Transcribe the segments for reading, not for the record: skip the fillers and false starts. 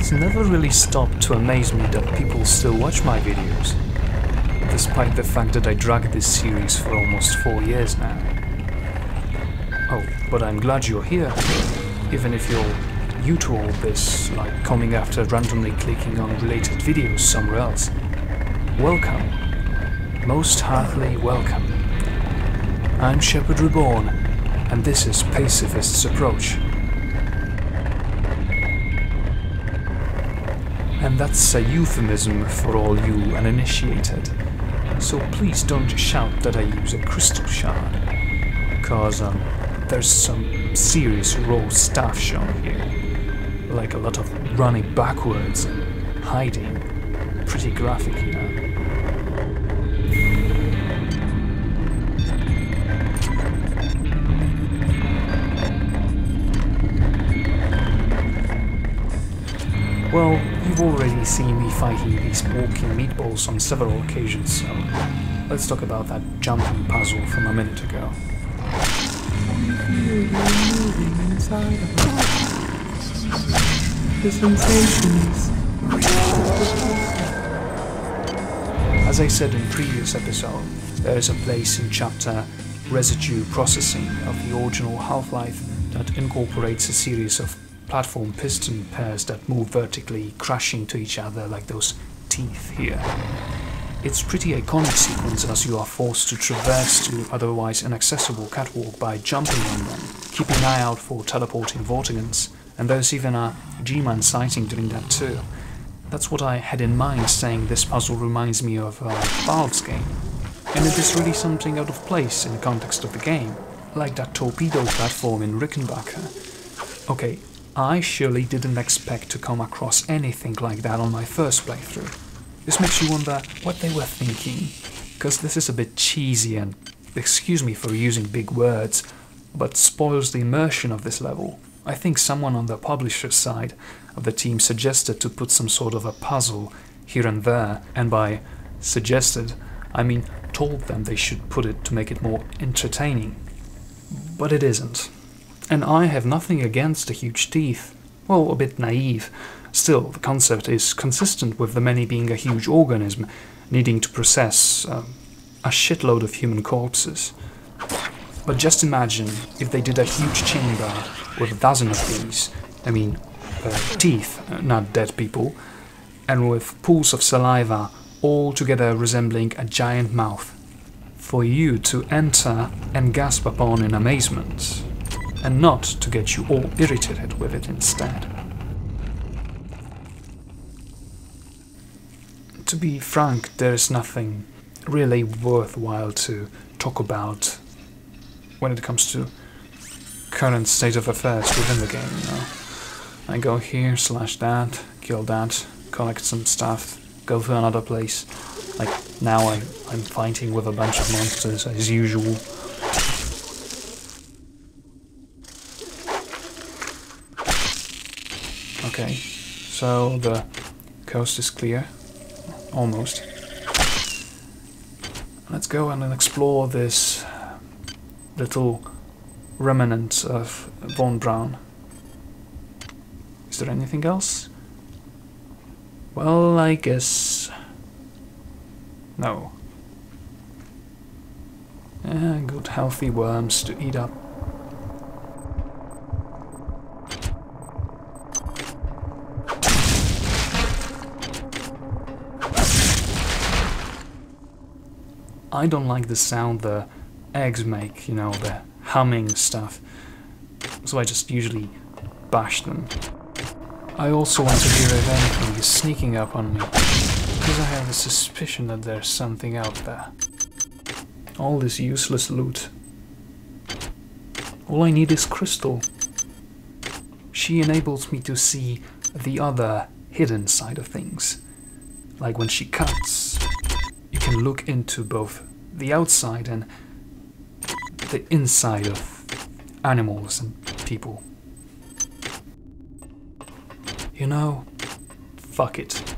It's never really stopped to amaze me that people still watch my videos, despite the fact that I dragged this series for almost 4 years now. Oh, but I'm glad you're here, even if you're new to all this, like coming after randomly clicking on related videos somewhere else. Welcome. Most heartily welcome. I'm ShephardReborn, and this is Pacifist's Approach. And that's a euphemism for all you uninitiated. So please don't shout that I use a crystal shard, cause there's some serious raw stuff shown here. Like a lot of running backwards and hiding. Pretty graphic, you know. Well, you've already seen me fighting these walking meatballs on several occasions, so let's talk about that jumping puzzle from a minute ago. As I said in previous episode, there is a place in chapter Residue Processing of the original Half-Life that incorporates a series of platform piston pairs that move vertically, crashing into each other like those teeth here. It's pretty iconic sequence as you are forced to traverse to otherwise inaccessible catwalk by jumping on them. Keep an eye out for teleporting vortigans, and there's even a G-Man sighting during that too. That's what I had in mind saying this puzzle reminds me of a Valve's game. And it is really something out of place in the context of the game, like that torpedo platform in Rickenbacker. Okay, I surely didn't expect to come across anything like that on my first playthrough. This makes you wonder what they were thinking, because this is a bit cheesy and, excuse me for using big words, but spoils the immersion of this level. I think someone on the publisher's side of the team suggested to put some sort of a puzzle here and there, and by suggested, I mean told them they should put it to make it more entertaining. But it isn't. And I have nothing against the huge teeth. Well, a bit naive. Still, the concept is consistent with the many being a huge organism, needing to process a shitload of human corpses. But just imagine if they did a huge chamber with a dozen of these, teeth, not dead people, and with pools of saliva all together resembling a giant mouth, for you to enter and gasp upon in amazement, and not to get you all irritated with it instead. To be frank, there is nothing really worthwhile to talk about when it comes to current state of affairs within the game, you know. I go here, slash that, kill that, collect some stuff, go to another place. Like now I'm fighting with a bunch of monsters as usual. Okay, so the coast is clear. Almost. Let's go and explore this little remnant of Von Braun. Is there anything else? Well, I guess... no. Good healthy worms to eat up. I don't like the sound the eggs make, you know, the humming stuff, so I just usually bash them. I also want to hear if anything is sneaking up on me, because I have a suspicion that there's something out there. All this useless loot. All I need is Crystal. She enables me to see the other hidden side of things. Like when she cuts, you can look into both the outside and the inside of animals and people. You know, fuck it.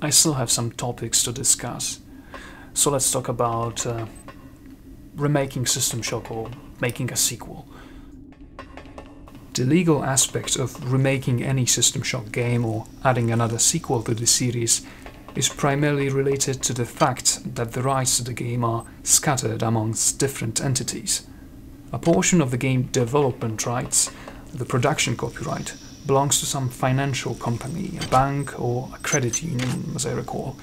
I still have some topics to discuss. So let's talk about remaking System Shock or making a sequel. The legal aspect of remaking any System Shock game or adding another sequel to the series is primarily related to the fact that the rights to the game are scattered amongst different entities. A portion of the game development rights, the production copyright, belongs to some financial company, a bank or a credit union, as I recall.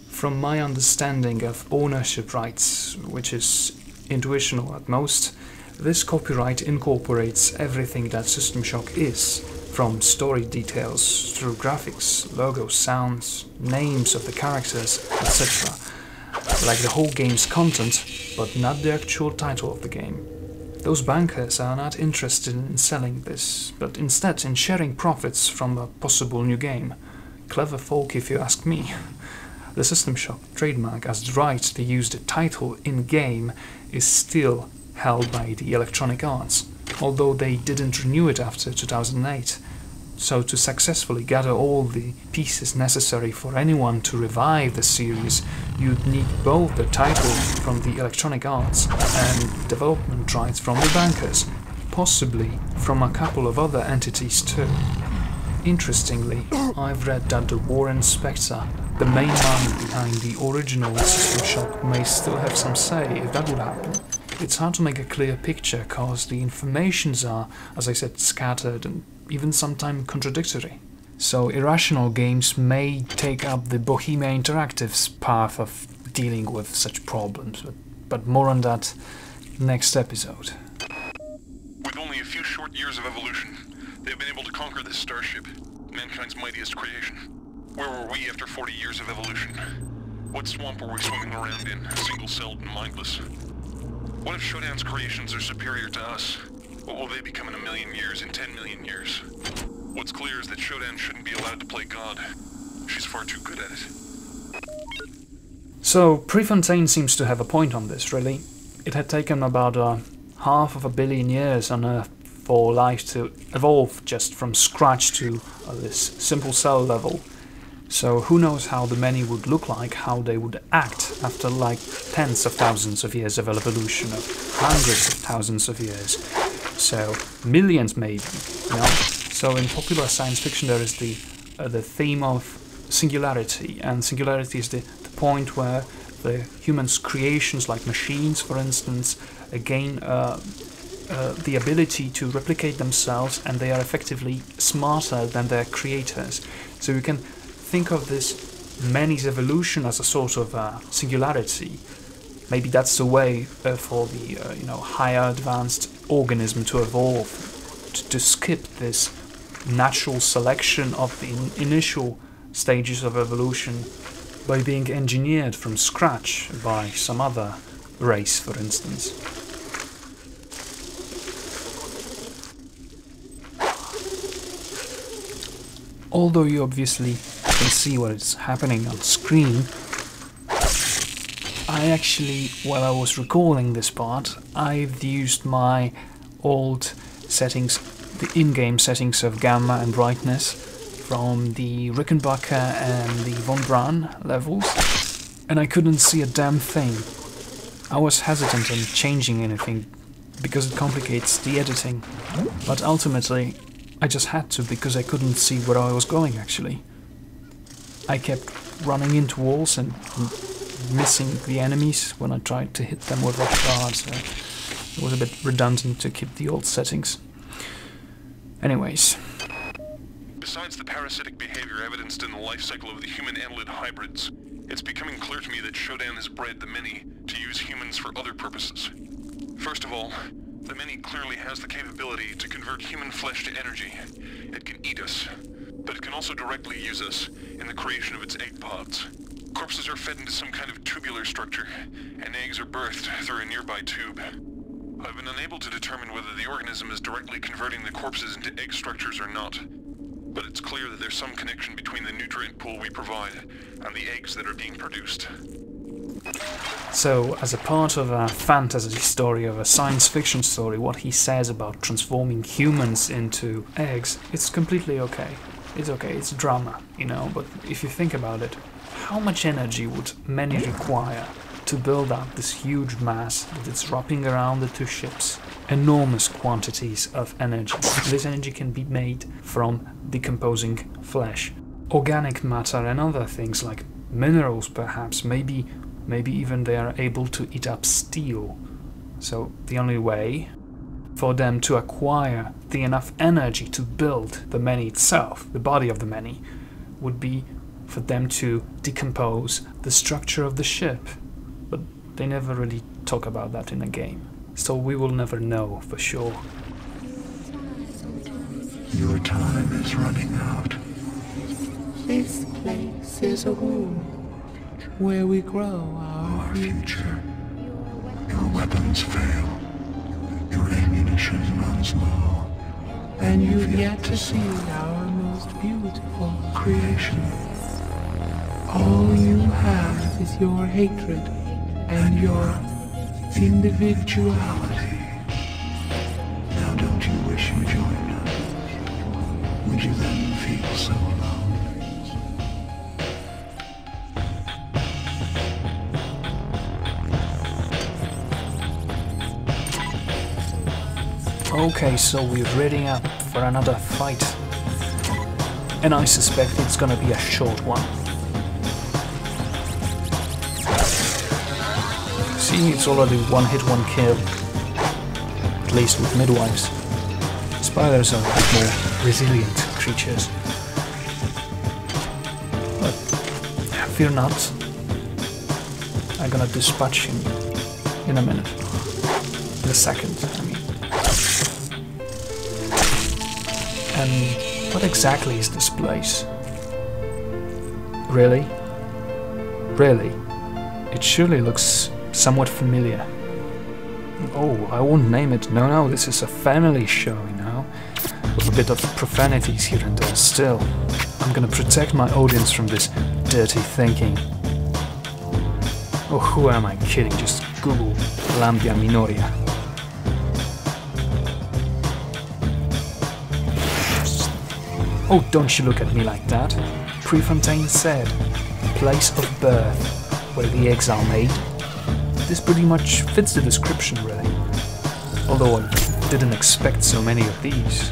From my understanding of ownership rights, which is intuitional at most, this copyright incorporates everything that System Shock is, from story details through graphics, logos, sounds, names of the characters, etc. Like the whole game's content, but not the actual title of the game. Those bankers are not interested in selling this, but instead in sharing profits from a possible new game. Clever folk, if you ask me. The System Shock trademark as the right to use the title in-game is still held by the Electronic Arts, although they didn't renew it after 2008. So to successfully gather all the pieces necessary for anyone to revive the series, you'd need both the title from the Electronic Arts and development rights from the bankers, possibly from a couple of other entities too. Interestingly, I've read that the War Inspector, the main man behind the original System Shock, may still have some say if that would happen. It's hard to make a clear picture cause the informations are, as I said, scattered and even sometimes contradictory. So Irrational Games may take up the Bohemia Interactive's path of dealing with such problems, but more on that next episode. With only a few short years of evolution, they've been able to conquer this starship, mankind's mightiest creation. Where were we after 40 years of evolution? What swamp were we swimming around in, single-celled and mindless? What if Shodan's creations are superior to us? What will they become in 1 million years, in 10 million years? What's clear is that Shodan shouldn't be allowed to play God. She's far too good at it. So, Prefontaine seems to have a point on this, really. It had taken about 500 million years on Earth for life to evolve just from scratch to this simple cell level. So who knows how the many would look like, how they would act after like tens of thousands of years of evolution, of hundreds of thousands of years. So millions maybe, you know. So in popular science fiction there is the theme of singularity, and singularity is the point where the humans' creations, like machines for instance, gain the ability to replicate themselves, and they are effectively smarter than their creators. So you can think of this many's evolution as a sort of singularity. Maybe that's the way for the higher advanced organism to evolve, to skip this natural selection of the initial stages of evolution by being engineered from scratch by some other race, for instance. Although you obviously can see what is happening on screen, I actually, while I was recording this part, I've used my old settings, the in-game settings of gamma and brightness from the Rickenbacker and the von Braun levels, and I couldn't see a damn thing. I was hesitant on changing anything because it complicates the editing, but ultimately I just had to because I couldn't see where I was going actually. I kept running into walls and missing the enemies when I tried to hit them with rock guards, so it was a bit redundant to keep the old settings. Anyways. Besides the parasitic behavior evidenced in the life cycle of the human annelid hybrids, it's becoming clear to me that Shodan has bred the many to use humans for other purposes. First of all, the many clearly has the capability to convert human flesh to energy. It can eat us, but it can also directly use us in the creation of its egg pods. Corpses are fed into some kind of tubular structure, and eggs are birthed through a nearby tube. I've been unable to determine whether the organism is directly converting the corpses into egg structures or not, but it's clear that there's some connection between the nutrient pool we provide and the eggs that are being produced. So, as a part of a fantasy story, of a science fiction story, what he says about transforming humans into eggs, it's completely okay. It's okay, it's drama, you know, but if you think about it, how much energy would many require to build up this huge mass that is wrapping around the two ships? enormous quantities of energy. This energy can be made from decomposing flesh, organic matter and other things like minerals perhaps, maybe even they are able to eat up steel. So the only way for them to acquire the enough energy to build the many itself, the body of the many, would be for them to decompose the structure of the ship. But they never really talk about that in the game, so we will never know for sure. Your time is running out. This place is a womb where we grow our future. Your weapons fail. Your ammunition runs low. And you've yet to see our most beautiful creation. All you have is your hatred and your individuality. Now don't you wish you joined us? Would you then feel so alone? Okay, so we're ready up for another fight. And I suspect it's gonna be a short one. See, it's already one hit, one kill. At least with midwives. Spiders are a bit more resilient creatures. But fear not. I'm gonna dispatch him in a minute. In a second, I mean. And what exactly is this place? Really? Really? It surely looks somewhat familiar. Oh, I won't name it. No, this is a family show, you know? With a bit of profanities here and there. Still, I'm gonna protect my audience from this dirty thinking. Oh, who am I kidding? Just Google Lambia Minoria. Oh, don't you look at me like that. Prefontaine said, place of birth, where the eggs are made. This pretty much fits the description, really. Although I didn't expect so many of these.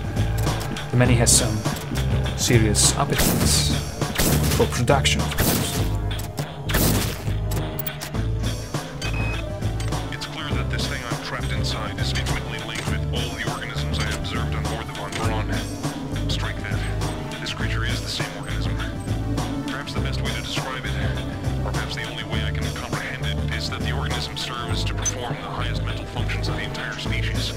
The many has some serious appetites for production, of course. It's clear that this thing I'm trapped inside is intimately linked with all the organisms I observed on board the Firon. Strike that. This creature is the same organism. Perhaps the best way to describe it, or perhaps the only way I can comprehend it, is that the organism serves to perform the highest mental functions of the entire species.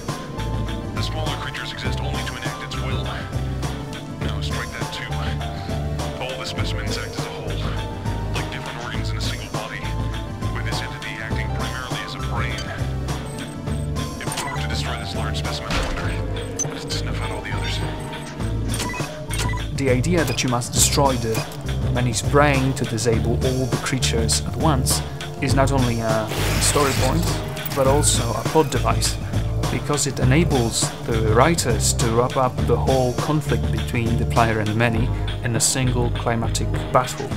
The smaller creatures exist only to enact its will. Now strike that too. All the specimens act as a whole, like different organs in a single body, with this entity acting primarily as a brain. If we were to destroy this large specimen, I wonder, would it snuff out all the others? The idea that you must destroy the many's brain to disable all the creatures at once is not only a story point, but also a plot device, because it enables the writers to wrap up the whole conflict between the player and the many in a single climatic battle.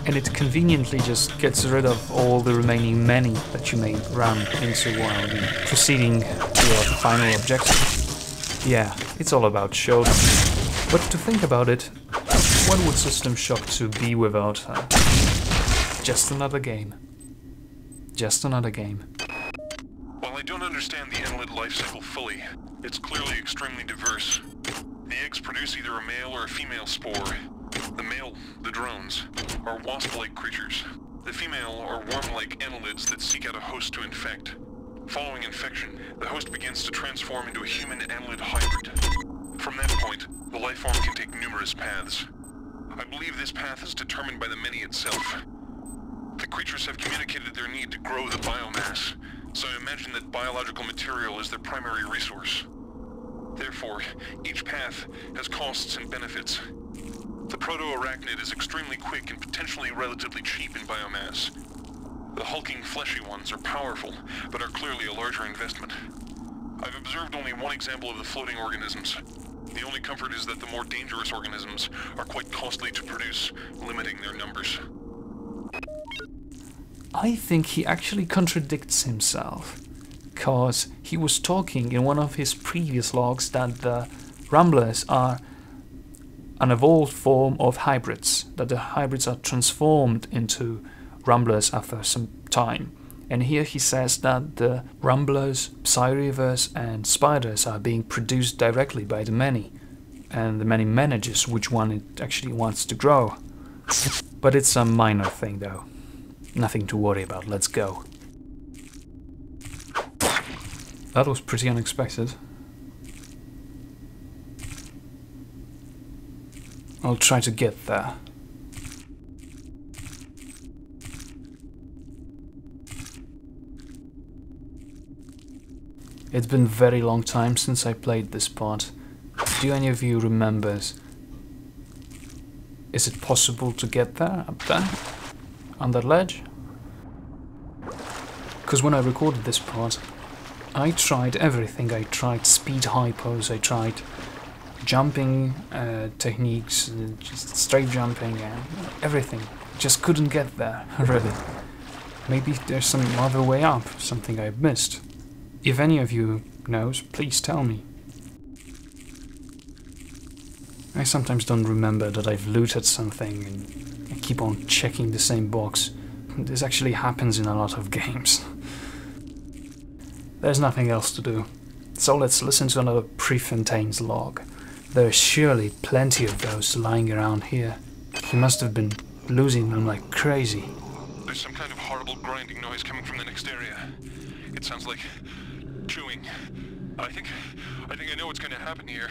And it conveniently just gets rid of all the remaining many that you may run into while proceeding to your final objective. Yeah, it's all about showdown. But to think about it, what would System Shock 2 be without her? Just another game. Just another game. While I don't understand the annelid life cycle fully, it's clearly extremely diverse. The eggs produce either a male or a female spore. The male, the drones, are wasp-like creatures. The female are worm-like annelids that seek out a host to infect. Following infection, the host begins to transform into a human annelid hybrid. From that point, the life form can take numerous paths. I believe this path is determined by the many itself. The creatures have communicated their need to grow the biomass, so I imagine that biological material is their primary resource. Therefore, each path has costs and benefits. The proto-arachnid is extremely quick and potentially relatively cheap in biomass. The hulking fleshy ones are powerful, but are clearly a larger investment. I've observed only one example of the floating organisms. The only comfort is that the more dangerous organisms are quite costly to produce, limiting their numbers. I think he actually contradicts himself. because he was talking in one of his previous logs that the Rumblers are an evolved form of hybrids, that the hybrids are transformed into Rumblers after some time. And here he says that the Rumblers, Psi-reavers and Spiders are being produced directly by the many, and the many manages which one it actually wants to grow. But it's a minor thing though. Nothing to worry about, let's go. That was pretty unexpected. I'll try to get there. It's been a very long time since I played this part. Do any of you remember? Is it possible to get there, up there? On that ledge? Because when I recorded this part, I tried everything. I tried speed hypos, I tried jumping techniques, just straight jumping and everything. Just couldn't get there, really. Maybe there's some other way up, something I've missed. If any of you knows, please tell me. I sometimes don't remember that I've looted something and I keep on checking the same box. This actually happens in a lot of games. There's nothing else to do, so let's listen to another Prefontaine's log. There's surely plenty of those lying around here. He must have been losing them like crazy. There's some kind of horrible grinding noise coming from the next area. It sounds like chewing. I think I know what's going to happen here.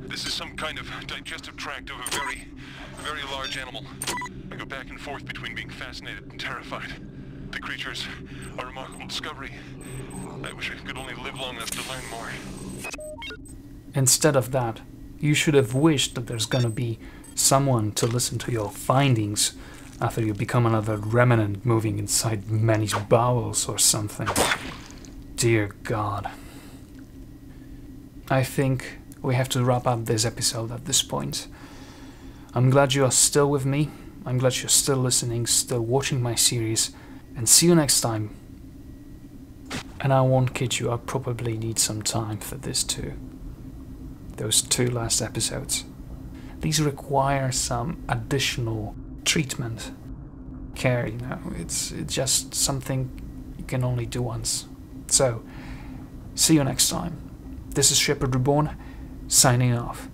This is some kind of digestive tract of a very, very large animal. I go back and forth between being fascinated and terrified. The creature's a remarkable discovery. I wish I could only live long enough to learn more. Instead of that, you should have wished that there's gonna be someone to listen to your findings after you become another remnant moving inside Manny's bowels or something. Dear God. I think we have to wrap up this episode at this point. I'm glad you are still with me. I'm glad you're still listening, still watching my series, and see you next time. And I won't kid you, I probably need some time for this too. Those 2 last episodes. These require some additional treatment, care, you know. It's just something you can only do once. So, see you next time. This is ShephardReborn, signing off.